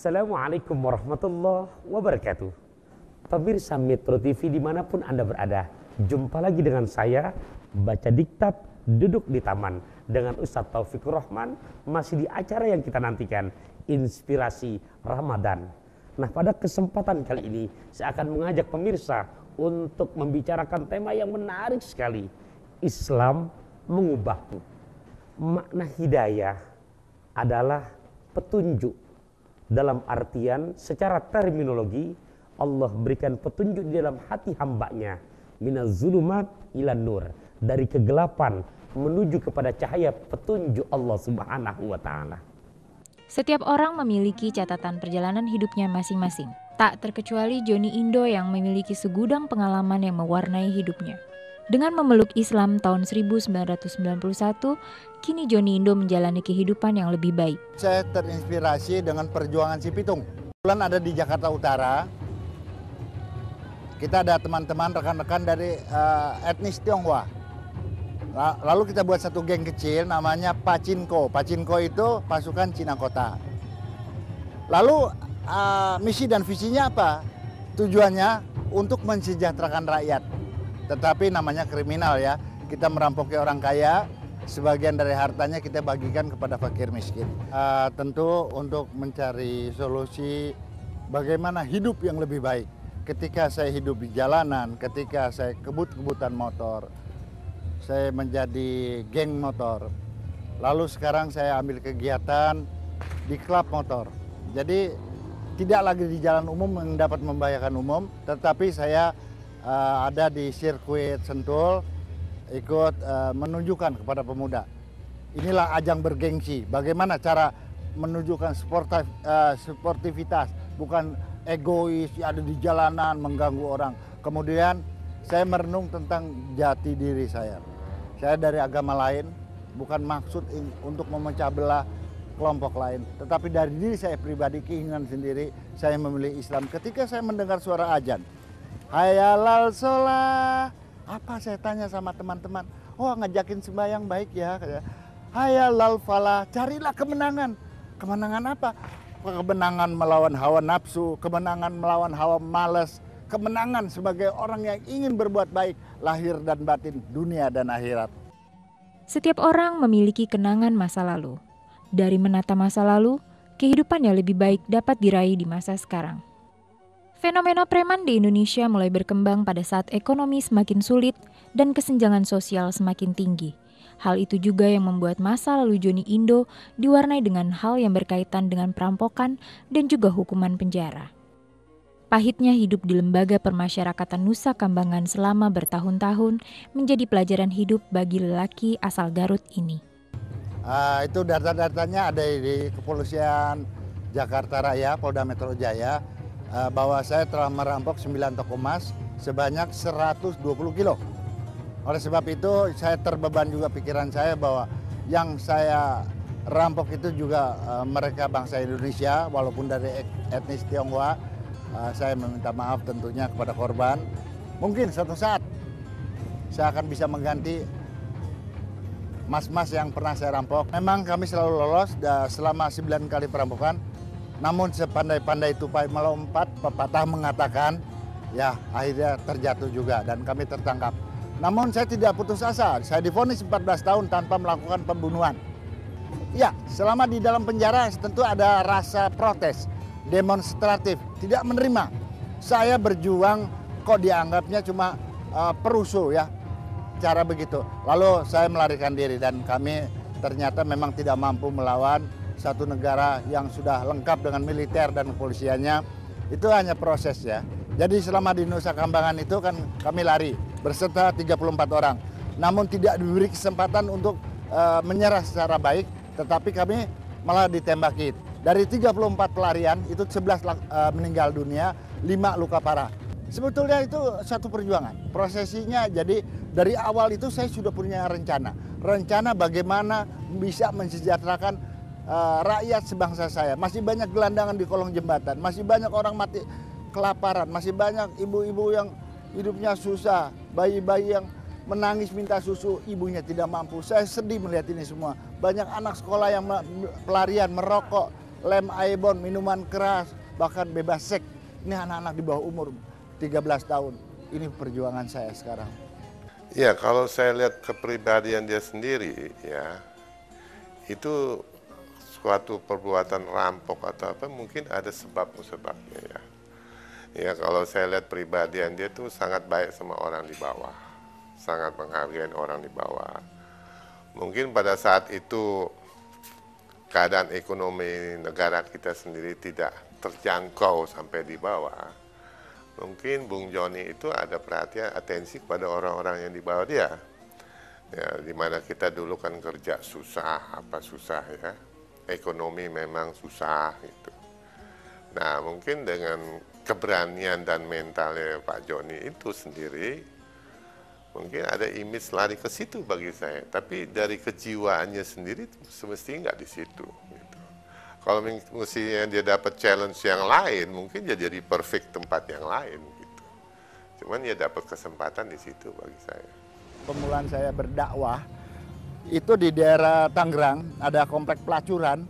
Assalamualaikum warahmatullahi wabarakatuh. Pemirsa Metro TV dimanapun Anda berada, jumpa lagi dengan saya, Baca Diktat Duduk di Taman, dengan Ustadz Taufikur Rahman, masih di acara yang kita nantikan, Inspirasi Ramadan. Nah, pada kesempatan kali ini saya akan mengajak pemirsa untuk membicarakan tema yang menarik sekali, Islam mengubahku. Makna hidayah adalah petunjuk. Dalam artian secara terminologi, Allah berikan petunjuk di dalam hati hambanya, minaz zulumat ilan nur, dari kegelapan menuju kepada cahaya petunjuk Allah Subhanahu wa Ta'ala. Setiap orang memiliki catatan perjalanan hidupnya masing-masing. Tak terkecuali Joni Indo yang memiliki segudang pengalaman yang mewarnai hidupnya. Dengan memeluk Islam tahun 1991, kini Joni Indo menjalani kehidupan yang lebih baik. Saya terinspirasi dengan perjuangan si Pitung. Kebetulan ada di Jakarta Utara. Kita ada teman-teman, rekan-rekan dari etnis Tionghoa. Lalu kita buat satu geng kecil namanya Pacinko. Pacinko itu pasukan Cina Kota. Lalu misi dan visinya apa? Tujuannya untuk mensejahterakan rakyat. Tetapi namanya kriminal ya. Kita merampoki orang kaya, sebagian dari hartanya kita bagikan kepada fakir miskin. Tentu untuk mencari solusi bagaimana hidup yang lebih baik. Ketika saya hidup di jalanan, ketika saya kebut-kebutan motor, saya menjadi geng motor. Lalu sekarang saya ambil kegiatan di klub motor. Jadi tidak lagi di jalan umum yang dapat membahayakan umum, tetapi saya ada di sirkuit Sentul, ikut menunjukkan kepada pemuda. Inilah ajang bergengsi, bagaimana cara menunjukkan sportivitas, bukan egois, ada di jalanan mengganggu orang. Kemudian saya merenung tentang jati diri saya. Saya dari agama lain, bukan maksud untuk memecah belah kelompok lain, tetapi dari diri saya pribadi, keinginan sendiri, saya memilih Islam. Ketika saya mendengar suara azan, hayalal sholah, apa saya tanya sama teman-teman, oh ngajakin sembahyang baik ya, hayalal falah, carilah kemenangan. Kemenangan apa? Kemenangan melawan hawa nafsu, kemenangan melawan hawa malas, kemenangan sebagai orang yang ingin berbuat baik, lahir dan batin, dunia dan akhirat. Setiap orang memiliki kenangan masa lalu. Dari menata masa lalu, kehidupan yang lebih baik dapat diraih di masa sekarang. Fenomena preman di Indonesia mulai berkembang pada saat ekonomi semakin sulit dan kesenjangan sosial semakin tinggi. Hal itu juga yang membuat masa lalu Joni Indo diwarnai dengan hal yang berkaitan dengan perampokan dan juga hukuman penjara. Pahitnya hidup di lembaga permasyarakatan Nusa Kambangan selama bertahun-tahun menjadi pelajaran hidup bagi lelaki asal Garut ini. Itu data-datanya ada di Kepolisian Jakarta Raya, Polda Metro Jaya, bahwa saya telah merampok 9 toko emas sebanyak 120 kilo. Oleh sebab itu saya terbeban juga pikiran saya bahwa yang saya rampok itu juga mereka bangsa Indonesia, walaupun dari etnis Tionghoa. Saya meminta maaf tentunya kepada korban. Mungkin suatu saat saya akan bisa mengganti mas-mas yang pernah saya rampok. Memang kami selalu lolos selama 9 kali perampokan. Namun sepandai-pandai tupai melompat, pepatah mengatakan, ya akhirnya terjatuh juga dan kami tertangkap. Namun saya tidak putus asa, saya divonis 14 tahun tanpa melakukan pembunuhan. Ya, selama di dalam penjara tentu ada rasa protes, demonstratif, tidak menerima. Saya berjuang kok dianggapnya cuma perusuh ya, cara begitu. Lalu saya melarikan diri dan kami ternyata memang tidak mampu melawan satu negara yang sudah lengkap dengan militer dan kepolisiannya. Itu hanya proses ya. Jadi selama di Nusa Kambangan itu kan kami lari berserta 34 orang. Namun tidak diberi kesempatan untuk menyerah secara baik, tetapi kami malah ditembaki. Dari 34 pelarian itu 11 meninggal dunia, 5 luka parah. Sebetulnya itu satu perjuangan. Prosesinya jadi dari awal itu saya sudah punya rencana. Rencana bagaimana bisa mensejahterakan rakyat sebangsa saya. Masih banyak gelandangan di kolong jembatan, masih banyak orang mati kelaparan, masih banyak ibu-ibu yang hidupnya susah, bayi-bayi yang menangis minta susu, ibunya tidak mampu. Saya sedih melihat ini semua. Banyak anak sekolah yang pelarian, merokok, lem aibon, minuman keras, bahkan bebas seks. Ini anak-anak di bawah umur 13 tahun. Ini perjuangan saya sekarang. Ya, kalau saya lihat kepribadian dia sendiri, ya, itu suatu perbuatan rampok atau apa, mungkin ada sebabnya ya. Ya, kalau saya lihat pribadian dia tuh sangat baik sama orang di bawah, sangat menghargai orang di bawah. Mungkin pada saat itu keadaan ekonomi negara kita sendiri tidak terjangkau sampai di bawah. Mungkin Bung Joni itu ada perhatian, atensi kepada orang-orang yang di bawah dia. Ya, dimana kita dulu kan kerja susah, apa susah ya. Ekonomi memang susah gitu. Nah, mungkin dengan keberanian dan mentalnya Pak Joni itu sendiri, mungkin ada image lari ke situ bagi saya. Tapi dari kejiwaannya sendiri semestinya nggak di situ. Gitu. Kalau mestinya dia dapat challenge yang lain, mungkin dia jadi perfect tempat yang lain. Gitu. Cuman dia dapat kesempatan di situ bagi saya. Pemulaan saya berdakwah, itu di daerah Tangerang, ada komplek pelacuran.